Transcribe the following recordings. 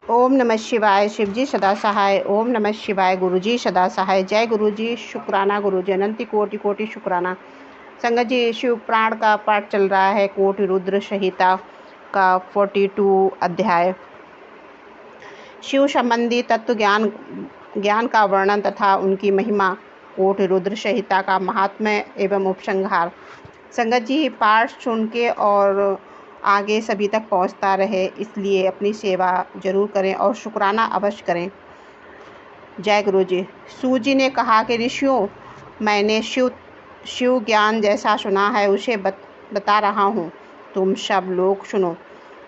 ओम नमः शिवाय। शिवजी सदा सहाय। ओम नमः शिवाय। गुरुजी सदा सहाय। जय गुरुजी। शुक्राना गुरुजी। अनंत कोटि कोटि शुक्राना। संगत जी, शिव पुराण का पाठ चल रहा है। कोटि रुद्र संहिता का 42 अध्याय। शिव संबंधी तत्व ज्ञान का वर्णन तथा उनकी महिमा। कोटि रुद्र संहिता का महात्म्य एवं उपसंहार। संगत जी, पाठ सुन के और आगे सभी तक पहुंचता रहे, इसलिए अपनी सेवा जरूर करें और शुक्राना अवश्य करें। जय गुरु जी। सूजी ने कहा कि ऋषियों, मैंने शिव ज्ञान जैसा सुना है उसे बता रहा हूँ, तुम सब लोग सुनो।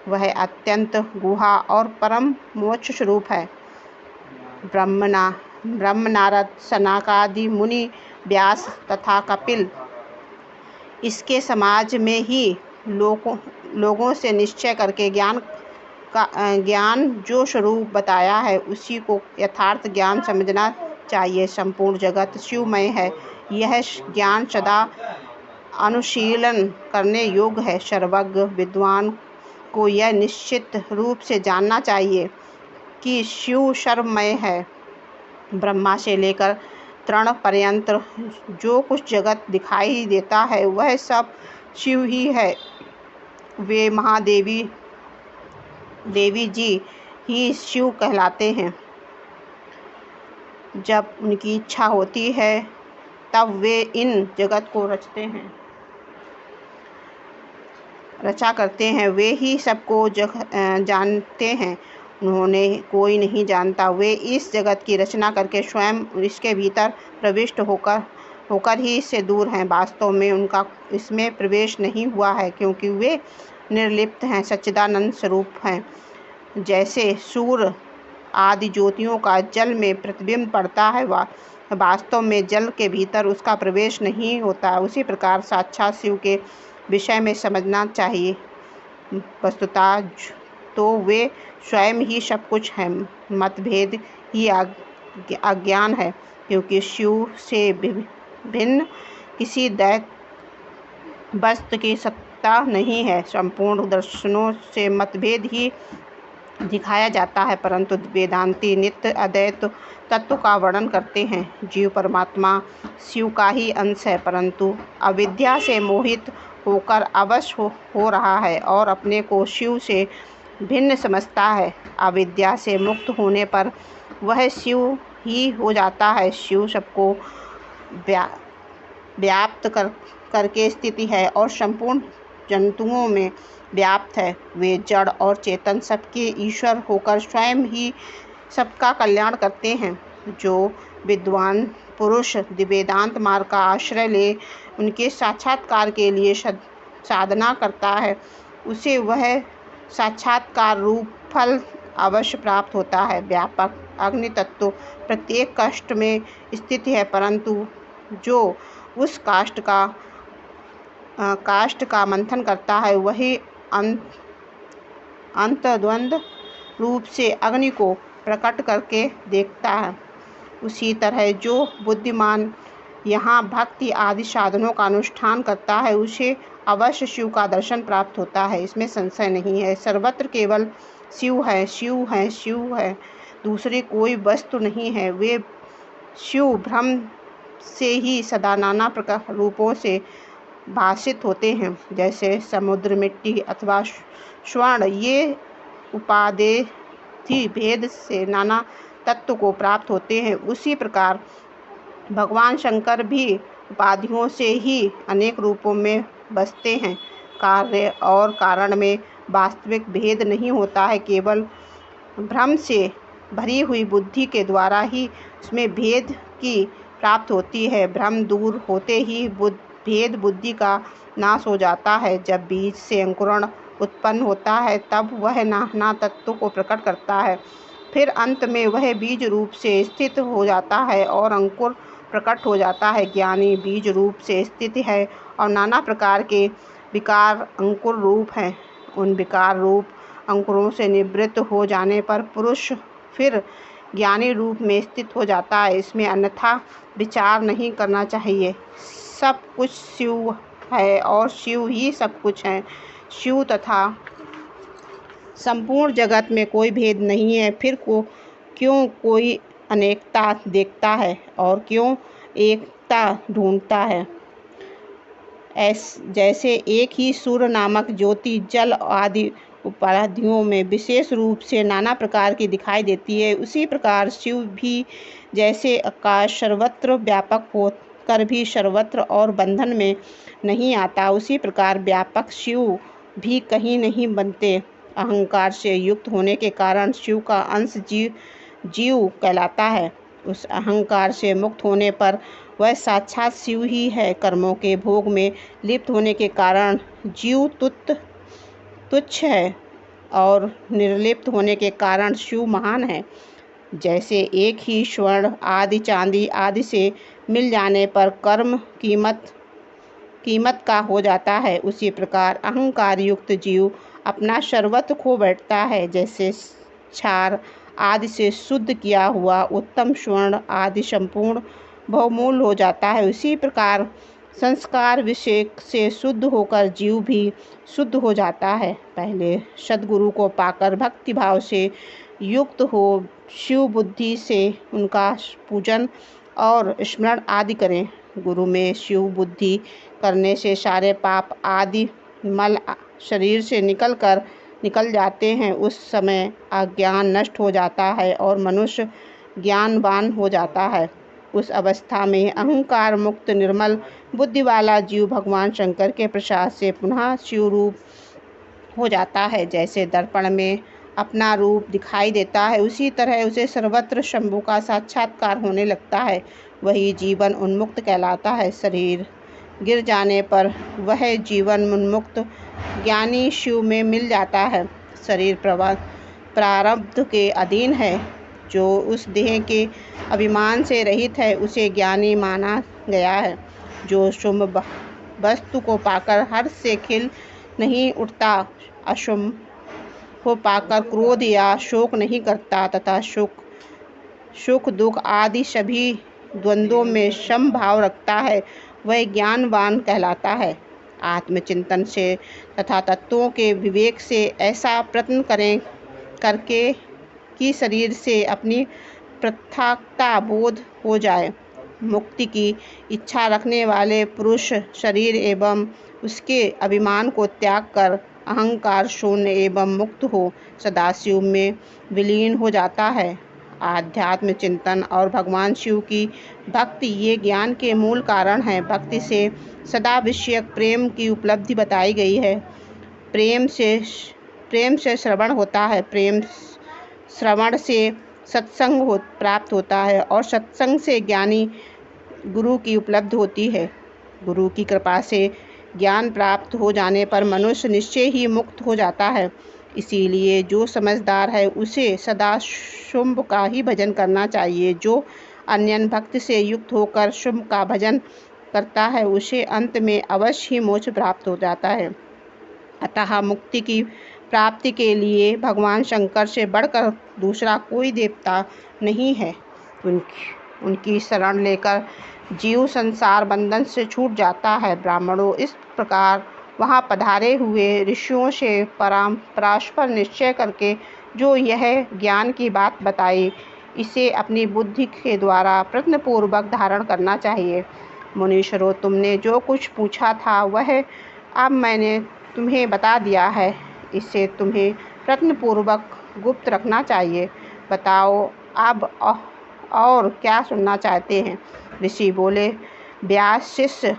वह अत्यंत गुहा और परम मोक्ष स्वरूप है। ब्रह्म, नारद, सनकादि मुनि, व्यास तथा कपिल इसके समाज में ही लोगों से निश्चय करके ज्ञान जो स्वरूप बताया है उसी को यथार्थ ज्ञान समझना चाहिए। संपूर्ण जगत शिवमय है, यह ज्ञान सदा अनुशीलन करने योग्य है। सर्वज्ञ विद्वान को यह निश्चित रूप से जानना चाहिए कि शिव सर्वमय है। ब्रह्मा से लेकर तृण पर्यंत जो कुछ जगत दिखाई देता है वह सब शिव ही है। वे महादेवी देवी जी ही शिव कहलाते हैं। जब उनकी इच्छा होती है तब वे इन जगत को रचा करते हैं। वे ही सबको जानते हैं, उन्होंने कोई नहीं जानता। वे इस जगत की रचना करके स्वयं इसके भीतर प्रविष्ट होकर ही इससे दूर हैं। वास्तव में उनका इसमें प्रवेश नहीं हुआ है, क्योंकि वे निर्लिप्त हैं, सच्चिदानंद स्वरूप हैं। जैसे सूर्य आदि ज्योतियों का जल में प्रतिबिंब पड़ता है, वास्तव में जल के भीतर उसका प्रवेश नहीं होता, उसी प्रकार साक्षात शिव के विषय में समझना चाहिए। वस्तुतः तो वे स्वयं ही सब कुछ हैं। मतभेद ही अज्ञान है, क्योंकि शिव से भिन्न किसी दैत्य वस्तु की सत्ता नहीं है। संपूर्ण दर्शनों से मतभेद ही दिखाया जाता है, परंतु वेदांती नित्य अद्वैत तत्व का वर्णन करते हैं। जीव परमात्मा शिव का ही अंश है, परंतु अविद्या से मोहित होकर अवश्य हो रहा है और अपने को शिव से भिन्न समझता है। अविद्या से मुक्त होने पर वह शिव ही हो जाता है। शिव सबको व्याप्त करके स्थिति है और संपूर्ण जंतुओं में व्याप्त है। वे जड़ और चेतन सबके ईश्वर होकर स्वयं ही सबका कल्याण करते हैं। जो विद्वान पुरुष वेदांत मार्ग का आश्रय ले उनके साक्षात्कार के लिए साधना करता है, उसे वह साक्षात्कार रूप फल अवश्य प्राप्त होता है। व्यापक अग्नि तत्व प्रत्येक काष्ठ में स्थित है, परंतु जो उस काष्ठ का मंथन करता है वही अंतद्वंद रूप से अग्नि को प्रकट करके देखता है। उसी तरह जो बुद्धिमान यहाँ भक्ति आदि साधनों का अनुष्ठान करता है उसे अवश्य शिव का दर्शन प्राप्त होता है, इसमें संशय नहीं है। सर्वत्र केवल शिव है, शिव है, शिव है, दूसरी कोई वस्तु नहीं है। वे शिव ब्रह्म से ही सदा नाना प्रकार रूपों से भाषित होते हैं। जैसे समुद्र, मिट्टी अथवा स्वर्ण, ये उपादेय भेद से नाना तत्व को प्राप्त होते हैं, उसी प्रकार भगवान शंकर भी उपाधियों से ही अनेक रूपों में बसते हैं। कार्य और कारण में वास्तविक भेद नहीं होता है, केवल भ्रम से भरी हुई बुद्धि के द्वारा ही उसमें भेद की प्राप्त होती है। भ्रम दूर होते ही भेद बुद्धि का नाश हो जाता है। जब बीज से अंकुरण उत्पन्न होता है तब वह नाना तत्व को प्रकट करता है, फिर अंत में वह बीज रूप से स्थित हो जाता है और अंकुर प्रकट हो जाता है। ज्ञानी बीज रूप से स्थित है और नाना प्रकार के विकार अंकुर रूप हैं। उन विकार रूप अंकुरों से निवृत्त हो जाने पर पुरुष फिर ज्ञानी रूप में स्थित हो जाता है। इसमें अन्यथा विचार नहीं करना चाहिए। सब कुछ शिव है और शिव ही सब कुछ है। शिव तथा संपूर्ण जगत में कोई भेद नहीं है, फिर क्यों कोई अनेकता देखता है और क्यों एकता ढूंढता है। जैसे एक ही सूर्य नामक ज्योति जल आदि उपाधियों में विशेष रूप से नाना प्रकार की दिखाई देती है, उसी प्रकार शिव भी जैसे आकाश सर्वत्र व्यापक होकर भी सर्वत्र और बंधन में नहीं आता, उसी प्रकार व्यापक शिव भी कहीं नहीं बनते। अहंकार से युक्त होने के कारण शिव का अंश जीव कहलाता है। उस अहंकार से मुक्त होने पर वह साक्षात शिव ही है। कर्मों के भोग में लिप्त होने के कारण जीव तुच्छ है और निर्लिप्त होने के कारण शिव महान है। जैसे एक ही स्वर्ण आदि चांदी आदि से मिल जाने पर कर्म कीमत का हो जाता है, उसी प्रकार अहंकार युक्त जीव अपना सर्वत्र खो बैठता है। जैसे क्षार आदि से शुद्ध किया हुआ उत्तम स्वर्ण आदि संपूर्ण बहुमूल्य हो जाता है, उसी प्रकार संस्कार विषय से शुद्ध होकर जीव भी शुद्ध हो जाता है। पहले सद्गुरु को पाकर भक्ति भाव से युक्त हो शिव बुद्धि से उनका पूजन और स्मरण आदि करें। गुरु में शिव बुद्धि करने से सारे पाप आदि मल शरीर से निकल जाते हैं। उस समय अज्ञान नष्ट हो जाता है और मनुष्य ज्ञानवान हो जाता है। उस अवस्था में अहंकार मुक्त निर्मल बुद्धि वाला जीव भगवान शंकर के प्रसाद से पुनः शिव रूप हो जाता है। जैसे दर्पण में अपना रूप दिखाई देता है, उसी तरह उसे सर्वत्र शंभु का साक्षात्कार होने लगता है। वही जीवन उन्मुक्त कहलाता है। शरीर गिर जाने पर वह जीवन उन्मुक्त ज्ञानी शिव में मिल जाता है। शरीर प्रारब्ध के अधीन है। जो उस देह के अभिमान से रहित है उसे ज्ञानी माना गया है। जो शुभ वस्तु को पाकर हर्ष से खिल नहीं उठता, अशुभ को पाकर क्रोध या शोक नहीं करता तथा सुख दुख आदि सभी द्वंद्वों में सम भाव रखता है, वह ज्ञानवान कहलाता है। आत्मचिंतन से तथा तत्वों के विवेक से ऐसा प्रयत्न करके कि शरीर से अपनी पृथकता बोध हो जाए। मुक्ति की इच्छा रखने वाले पुरुष शरीर एवं उसके अभिमान को त्याग कर अहंकार शून्य एवं मुक्त हो सदाशिव में विलीन हो जाता है। आध्यात्म चिंतन और भगवान शिव की भक्ति ये ज्ञान के मूल कारण हैं। भक्ति से सदा विषयक प्रेम की उपलब्धि बताई गई है। प्रेम से श्रवण होता है, प्रेम श्रवण से सत्संग प्राप्त होता है और सत्संग से ज्ञानी गुरु की उपलब्ध होती है। गुरु की कृपा से ज्ञान प्राप्त हो जाने पर मनुष्य निश्चय ही मुक्त हो जाता है। इसीलिए जो समझदार है उसे सदा शुंभ का ही भजन करना चाहिए। जो अन्यन भक्ति से युक्त होकर शुंभ का भजन करता है उसे अंत में अवश्य ही मोक्ष प्राप्त हो जाता है। अतः मुक्ति की प्राप्ति के लिए भगवान शंकर से बढ़कर दूसरा कोई देवता नहीं है। उनकी शरण लेकर जीव संसार बंधन से छूट जाता है। ब्राह्मणों, इस प्रकार वहाँ पधारे हुए ऋषियों से परस्पर निश्चय करके जो यह ज्ञान की बात बताई, इसे अपनी बुद्धि के द्वारा प्रयत्नपूर्वक धारण करना चाहिए। मुनीश्वरों, तुमने जो कुछ पूछा था वह अब मैंने तुम्हें बता दिया है। इसे तुम्हें प्रयत्नपूर्वक गुप्त रखना चाहिए। बताओ अब और क्या सुनना चाहते हैं। ऋषि बोले, व्यास शिष्य,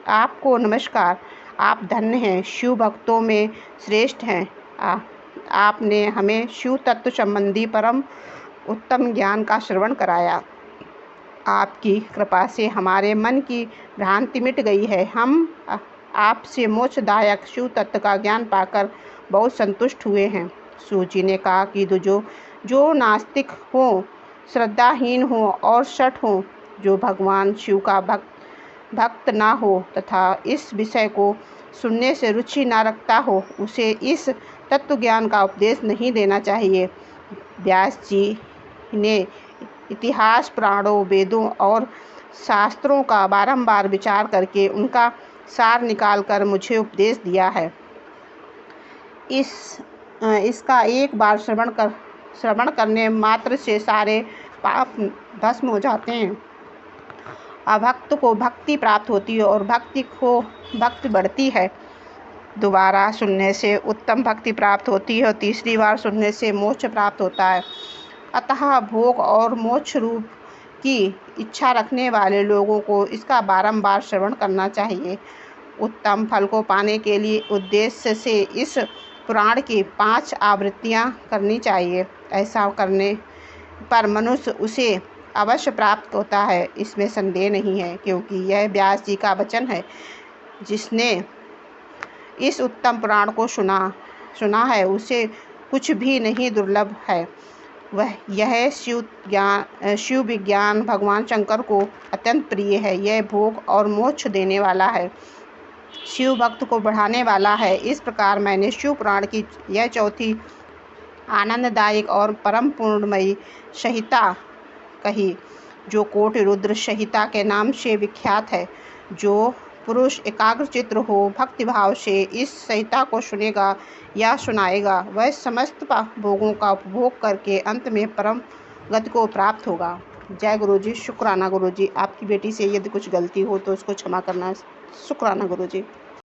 आपको नमस्कार। आप धन्य हैं, शिव भक्तों में श्रेष्ठ हैं। आपने हमें शिव तत्व संबंधी परम उत्तम ज्ञान का श्रवण कराया। आपकी कृपा से हमारे मन की भ्रांति मिट गई है। हम आपसे मोक्षदायक शिव तत्व का ज्ञान पाकर बहुत संतुष्ट हुए हैं। सूत जी ने कहा कि जो नास्तिक हो, श्रद्धाहीन हो और शठ हो, जो भगवान शिव का भक्त ना हो तथा इस विषय को सुनने से रुचि ना रखता हो, उसे इस तत्व ज्ञान का उपदेश नहीं देना चाहिए। व्यास जी ने इतिहास, पुराणों, वेदों और शास्त्रों का बारंबार विचार करके उनका सार निकालकर मुझे उपदेश दिया है। इस इसका एक बार श्रवण करने मात्र से सारे पाप भस्म हो जाते हैं। अभक्त को भक्ति प्राप्त होती है और भक्ति बढ़ती है। दोबारा सुनने से उत्तम भक्ति प्राप्त होती है और तीसरी बार सुनने से मोक्ष प्राप्त होता है। अतः भोग और मोक्ष रूप की इच्छा रखने वाले लोगों को इसका बारंबार श्रवण करना चाहिए। उत्तम फल को पाने के लिए उद्देश्य से इस पुराण की 5 आवृत्तियाँ करनी चाहिए। ऐसा करने पर मनुष्य उसे अवश्य प्राप्त होता है, इसमें संदेह नहीं है, क्योंकि यह व्यास जी का वचन है। जिसने इस उत्तम पुराण को सुना है उसे कुछ भी नहीं दुर्लभ है। यह शिव विज्ञान भगवान शंकर को अत्यंत प्रिय है। यह भोग और मोक्ष देने वाला है, शिव भक्त को बढ़ाने वाला है। इस प्रकार मैंने शिव पुराण की यह चौथी आनंददायक और परम पूर्णमयी संहिता कही, जो कोटि रुद्र संहिता के नाम से विख्यात है। जो पुरुष एकाग्रचित्त हो भक्ति भाव से इस संहिता को सुनेगा या सुनाएगा, वह समस्त भोगों का उपभोग करके अंत में परम गति को प्राप्त होगा। जय गुरु जी। शुक्राना गुरु जी। आपकी बेटी से यदि कुछ गलती हो तो उसको क्षमा करना। शुक्राना गुरु जी।